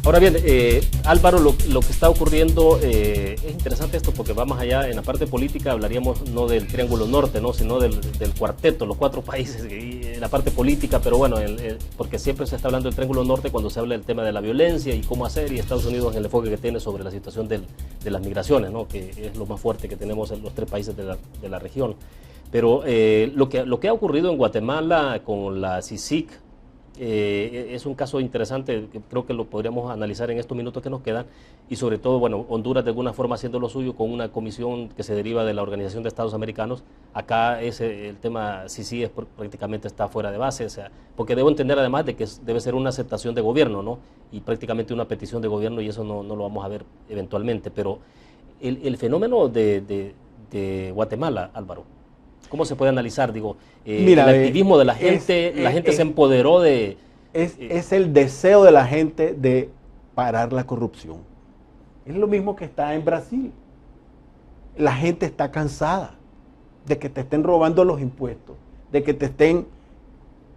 Ahora bien, Álvaro, lo que está ocurriendo es interesante esto porque va más allá. En la parte política hablaríamos no del Triángulo Norte, ¿no? Sino del cuarteto, los 4 países, en la parte política, pero bueno, porque siempre se está hablando del Triángulo Norte cuando se habla del tema de la violencia y cómo hacer, y Estados Unidos en el enfoque que tiene sobre la situación de las migraciones, ¿no? Que es lo más fuerte que tenemos en los 3 países de la región. Pero lo que ha ocurrido en Guatemala con la CICIG, es un caso interesante que creo que lo podríamos analizar en estos minutos que nos quedan, y sobre todo, bueno, Honduras de alguna forma haciendo lo suyo con una comisión que se deriva de la Organización de Estados Americanos. Acá el tema sí prácticamente está fuera de base, o sea, porque debo entender además de que debe ser una aceptación de gobierno, ¿no? Y prácticamente una petición de gobierno, y eso no lo vamos a ver eventualmente, pero el fenómeno de Guatemala, Álvaro, ¿cómo se puede analizar? Digo, mira, el activismo de la gente, la gente se empoderó de... Es el deseo de la gente de parar la corrupción. Es lo mismo que está en Brasil. La gente está cansada de que te estén robando los impuestos, de que te estén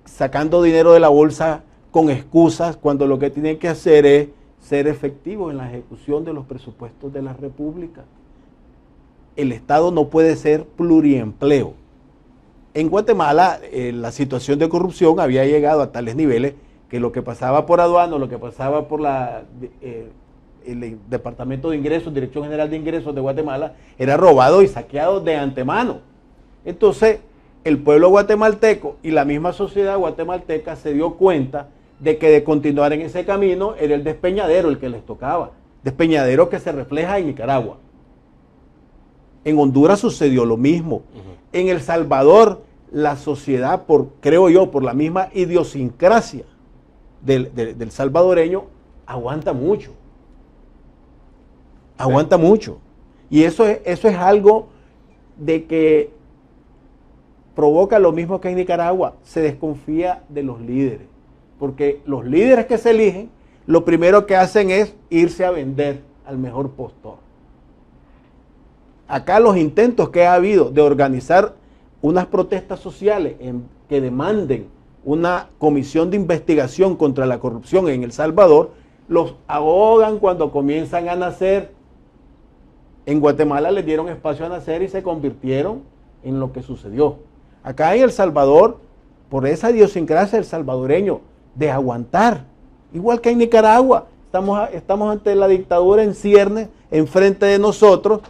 sacando dinero de la bolsa con excusas, cuando lo que tienen que hacer es ser efectivos en la ejecución de los presupuestos de la República. El Estado no puede ser pluriempleo. En Guatemala la situación de corrupción había llegado a tales niveles que lo que pasaba por aduano, lo que pasaba por el Departamento de Ingresos, Dirección General de Ingresos de Guatemala, era robado y saqueado de antemano. Entonces, el pueblo guatemalteco y la misma sociedad guatemalteca se dio cuenta de que de continuar en ese camino era el despeñadero el que les tocaba. Despeñadero que se refleja en Nicaragua. En Honduras sucedió lo mismo. En El Salvador, la sociedad, creo yo, por la misma idiosincrasia del salvadoreño, aguanta mucho. Aguanta mucho. Y eso es algo de que provoca lo mismo que en Nicaragua. Se desconfía de los líderes. Porque los líderes que se eligen, lo primero que hacen es irse a vender al mejor postor. Acá los intentos que ha habido de organizar unas protestas sociales que demanden una comisión de investigación contra la corrupción en El Salvador, los ahogan cuando comienzan a nacer. En Guatemala les dieron espacio a nacer y se convirtieron en lo que sucedió. Acá en El Salvador, por esa idiosincrasia del salvadoreño de aguantar, igual que en Nicaragua, estamos ante la dictadura en ciernes, enfrente de nosotros,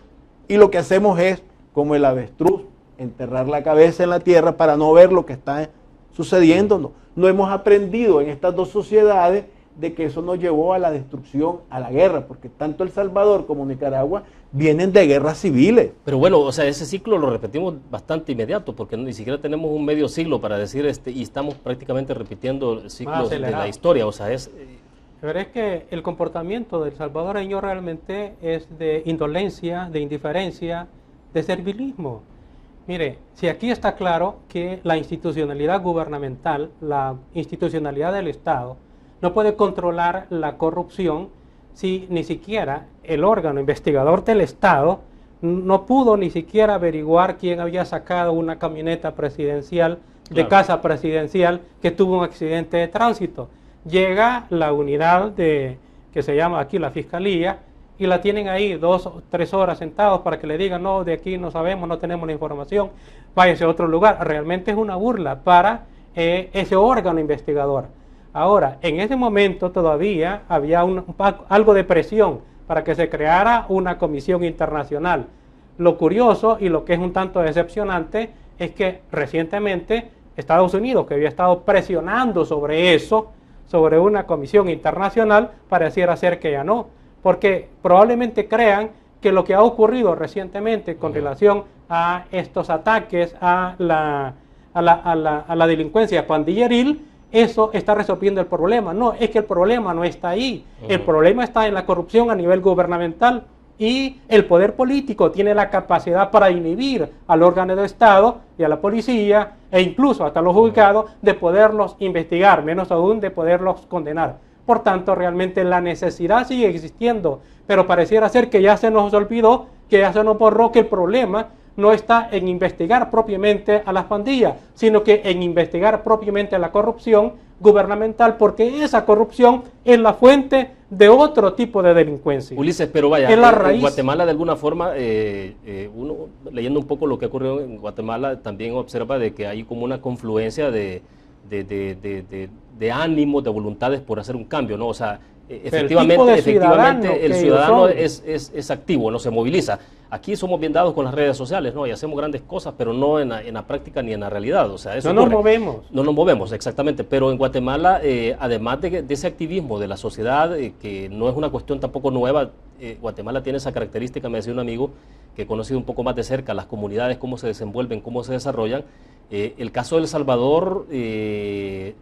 y lo que hacemos es, como el avestruz enterrar la cabeza en la tierra para no ver lo que está sucediendo. No hemos aprendido en estas dos sociedades de que eso nos llevó a la destrucción, a la guerra, porque tanto El Salvador como Nicaragua vienen de guerras civiles. Pero bueno, o sea, ese ciclo lo repetimos bastante inmediato, porque ni siquiera tenemos un medio siglo para decir, y estamos prácticamente repitiendo ciclos de la historia, o sea, es... Pero es que el comportamiento del salvadoreño realmente es de indolencia, de indiferencia, de servilismo. Mire, si aquí está claro que la institucionalidad gubernamental, la institucionalidad del Estado, no puede controlar la corrupción si ni siquiera el órgano investigador del Estado no pudo ni siquiera averiguar quién había sacado una camioneta presidencial de casa presidencial que tuvo un accidente de tránsito. Llega la unidad que se llama aquí la Fiscalía y la tienen ahí 2 o 3 horas sentados para que le digan, no, de aquí no sabemos, no tenemos la información, váyase a otro lugar. Realmente es una burla para ese órgano investigador. Ahora, en ese momento todavía había algo de presión para que se creara una comisión internacional. Lo curioso y lo que es un tanto decepcionante es que recientemente Estados Unidos, que había estado presionando sobre eso, sobre una comisión internacional, pareciera ser que ya no, porque probablemente crean que lo que ha ocurrido recientemente con relación a estos ataques a la delincuencia pandilleril, eso está resolviendo el problema. No, es que el problema no está ahí. El problema está en la corrupción a nivel gubernamental y el poder político tiene la capacidad para inhibir al órgano de Estado y a la policía e incluso hasta los juzgados de poderlos investigar, menos aún de poderlos condenar. Por tanto, realmente la necesidad sigue existiendo, pero pareciera ser que ya se nos olvidó, que ya se nos borró que el problema no está en investigar propiamente a las pandillas, sino que en investigar propiamente la corrupción gubernamental, porque esa corrupción es la fuente de otro tipo de delincuencia. Ulises, pero vaya, es la raíz. En Guatemala de alguna forma, uno leyendo un poco lo que ocurrió en Guatemala, también observa de que hay como una confluencia de ánimos, de voluntades por hacer un cambio, ¿no? O sea, efectivamente el ciudadano es activo, no se moviliza. Aquí somos bien dados con las redes sociales, ¿no? Y hacemos grandes cosas, pero no en la práctica ni en la realidad. O sea, eso no nos movemos. No nos movemos, exactamente. Pero en Guatemala, además de ese activismo de la sociedad, que no es una cuestión tampoco nueva, Guatemala tiene esa característica, me decía un amigo que he conocido un poco más de cerca, las comunidades, cómo se desenvuelven, cómo se desarrollan. El caso de El Salvador,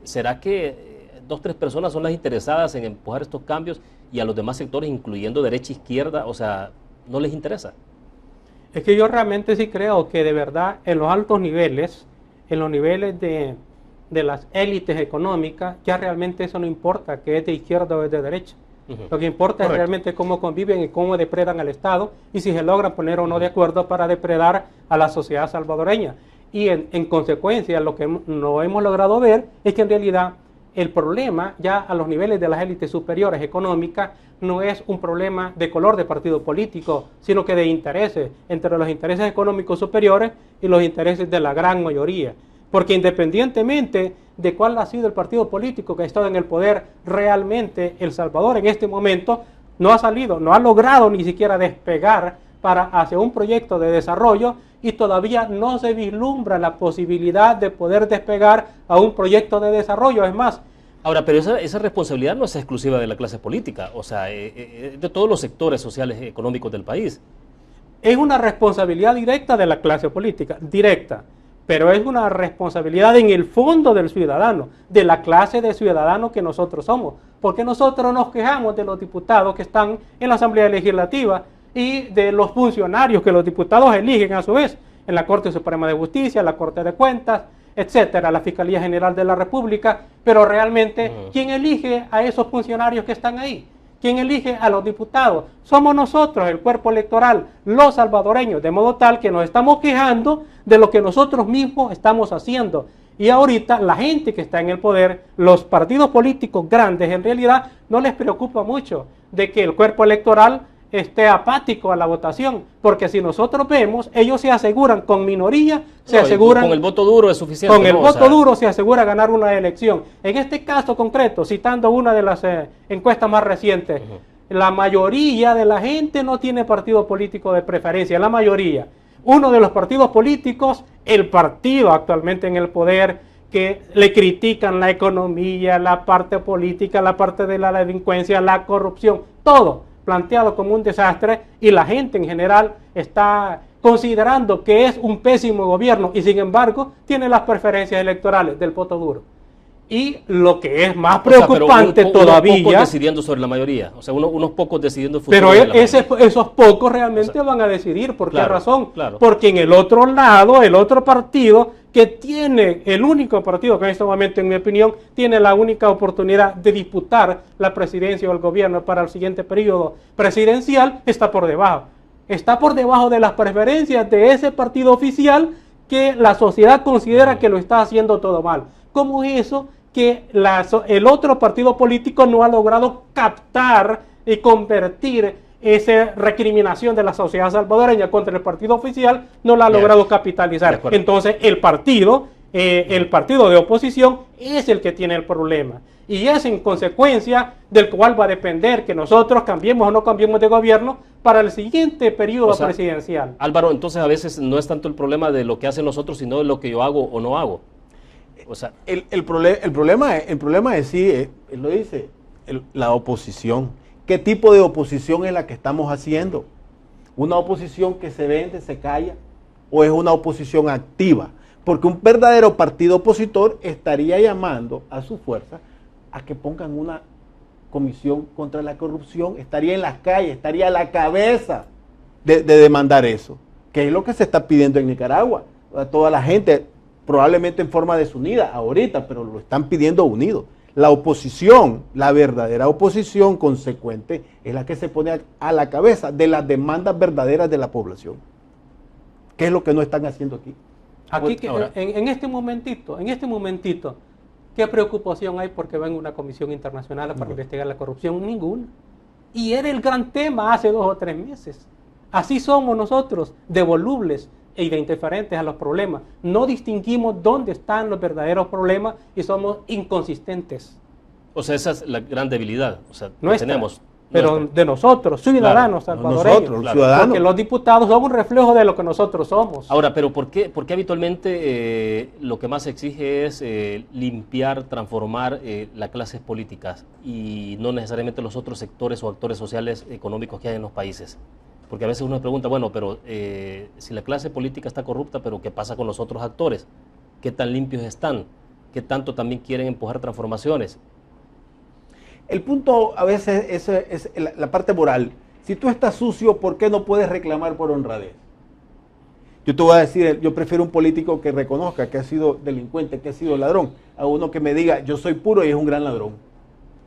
¿será que 2 o 3 personas son las interesadas en empujar estos cambios y a los demás sectores, incluyendo derecha e izquierda, o sea, no les interesa? Es que yo realmente sí creo que de verdad en los altos niveles, en los niveles de las élites económicas, ya realmente eso no importa que es de izquierda o es de derecha. Lo que importa es realmente cómo conviven y cómo depredan al Estado y si se logran poner o no de acuerdo para depredar a la sociedad salvadoreña. Y en consecuencia, lo que no hemos logrado ver es que en realidad el problema ya a los niveles de las élites superiores económicas no es un problema de color de partido político, sino que de intereses, entre los intereses económicos superiores y los intereses de la gran mayoría. Porque independientemente de cuál ha sido el partido político que ha estado en el poder, realmente El Salvador en este momento no ha logrado ni siquiera despegar hacia un proyecto de desarrollo y todavía no se vislumbra la posibilidad de poder despegar a un proyecto de desarrollo. Es más, ahora, pero esa responsabilidad no es exclusiva de la clase política, o sea, de todos los sectores sociales y económicos del país. Es una responsabilidad directa de la clase política, directa, pero es una responsabilidad en el fondo del ciudadano, de la clase de ciudadano que nosotros somos, porque nosotros nos quejamos de los diputados que están en la Asamblea Legislativa y de los funcionarios que los diputados eligen a su vez en la Corte Suprema de Justicia, la Corte de Cuentas, etcétera, la Fiscalía General de la República, pero realmente, ¿quién elige a esos funcionarios que están ahí? ¿Quién elige a los diputados? Somos nosotros, el cuerpo electoral, los salvadoreños, de modo tal que nos estamos quejando de lo que nosotros mismos estamos haciendo. Y ahorita la gente que está en el poder, los partidos políticos grandes, en realidad no les preocupa mucho de que el cuerpo electoral esté apático a la votación, porque si nosotros vemos, ellos se aseguran con minoría, con el voto duro es suficiente. Con el voto duro se asegura ganar una elección. En este caso concreto, citando una de las encuestas más recientes, la mayoría de la gente no tiene partido político de preferencia, la mayoría. uno de los partidos políticos, el partido actualmente en el poder, que le critican la economía, la parte política, la parte de la delincuencia, la corrupción, todo planteado como un desastre, y la gente en general está considerando que es un pésimo gobierno y sin embargo tiene las preferencias electorales del voto duro. Y lo que es más preocupante todavía... Unos pocos decidiendo sobre la mayoría, o sea, unos pocos decidiendo el futuro. Pero esos pocos realmente van a decidir. ¿Por qué razón? Claro. Porque en el otro lado, el otro partido, que tiene, el único partido que en este momento, en mi opinión, tiene la única oportunidad de disputar la presidencia o el gobierno para el siguiente periodo presidencial, está por debajo. Está por debajo de las preferencias de ese partido oficial que la sociedad considera que lo está haciendo todo mal. ¿Cómo es eso que el otro partido político no ha logrado captar y convertir esa recriminación de la sociedad salvadoreña contra el partido oficial? No la ha logrado capitalizar. Entonces el partido de oposición es el que tiene el problema. Y es en consecuencia del cual va a depender que nosotros cambiemos o no cambiemos de gobierno para el siguiente periodo presidencial. Álvaro, entonces a veces no es tanto el problema de lo que hacen los otros, sino de lo que yo hago o no hago. O sea, el problema es sí, él lo dice, la oposición. ¿Qué tipo de oposición es la que estamos haciendo? ¿Una oposición que se vende, se calla? ¿O es una oposición activa? Porque un verdadero partido opositor estaría llamando a su fuerza a que pongan una comisión contra la corrupción, estaría en las calles, estaría a la cabeza de demandar eso, que es lo que se está pidiendo en Nicaragua. A toda la gente, probablemente en forma desunida ahorita, pero lo están pidiendo unido. La oposición, la verdadera oposición consecuente, es la que se pone a la cabeza de las demandas verdaderas de la población. ¿Qué es lo que no están haciendo aquí? Aquí en este momentito, ¿qué preocupación hay porque venga una comisión internacional para investigar la corrupción? Ninguna. Y era el gran tema hace 2 o 3 meses. Así somos nosotros, de volubles e indiferentes a los problemas. No distinguimos dónde están los verdaderos problemas y somos inconsistentes. O sea, esa es la gran debilidad. O sea, tenemos. Pero de nosotros, ciudadanos salvadoreños. Nosotros, ciudadanos. Porque los diputados son un reflejo de lo que nosotros somos. Ahora, pero ¿por qué habitualmente lo que más se exige es limpiar, transformar las clases políticas y no necesariamente los otros sectores o actores sociales económicos que hay en los países? Porque a veces uno se pregunta, bueno, pero si la clase política está corrupta, ¿pero qué pasa con los otros actores? ¿Qué tan limpios están? ¿Qué tanto también quieren empujar transformaciones? El punto a veces es la parte moral. Si tú estás sucio, ¿por qué no puedes reclamar por honradez? Yo te voy a decir, yo prefiero un político que reconozca que ha sido delincuente, que ha sido ladrón, a uno que me diga, yo soy puro y es un gran ladrón.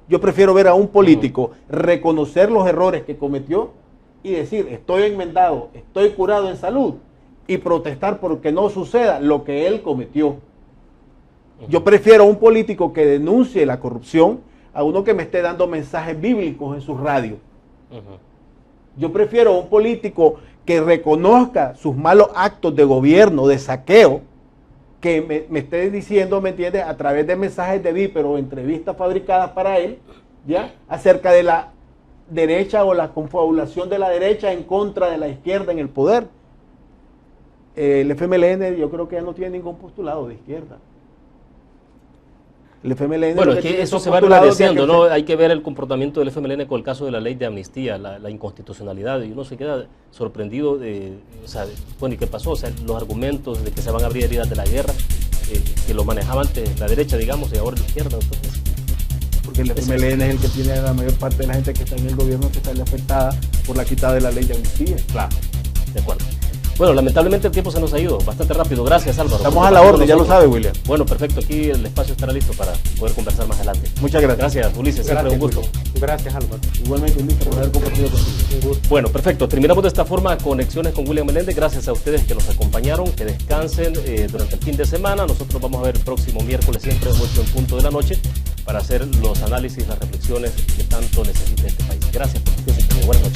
Yo prefiero ver a un político reconocer los errores que cometió y decir, estoy enmendado, estoy curado en salud, y protestar porque no suceda lo que él cometió. Yo prefiero a un político que denuncie la corrupción a uno que me esté dando mensajes bíblicos en su radio. Yo prefiero a un político que reconozca sus malos actos de gobierno, de saqueo, que me esté diciendo, ¿me entiendes?, a través de mensajes de vípero o entrevistas fabricadas para él, ¿ya?, acerca de la derecha o la confabulación de la derecha en contra de la izquierda en el poder. El FMLN yo creo que ya no tiene ningún postulado de izquierda. El FMLN, bueno, es que eso se va agradeciendo, ¿no? Hay que ver el comportamiento del FMLN con el caso de la ley de amnistía, la inconstitucionalidad, y uno se queda sorprendido de, o sea, bueno, ¿y qué pasó? O sea, los argumentos de que se van a abrir heridas de la guerra, que lo manejaba antes la derecha, digamos, y ahora la izquierda, entonces... Porque el FMLN es el que tiene la mayor parte de la gente que está en el gobierno que sale afectada por la quitada de la ley de amnistía. Claro, de acuerdo. Bueno, lamentablemente el tiempo se nos ha ido bastante rápido. Gracias, Álvaro. Estamos a la orden, ya lo sabe, William. Bueno, perfecto. Aquí el espacio estará listo para poder conversar más adelante. Muchas gracias. Gracias, Ulises. Siempre un gusto. Gracias, Álvaro. Igualmente, Ulises, por haber compartido contigo. Un gusto. Bueno, perfecto. Terminamos de esta forma Conexiones con William Meléndez. Gracias a ustedes que nos acompañaron, que descansen durante el fin de semana. Nosotros vamos a ver el próximo miércoles, siempre 8 en punto de la noche, para hacer los análisis, las reflexiones que tanto necesita este país. Gracias por su tiempo. Buenas noches.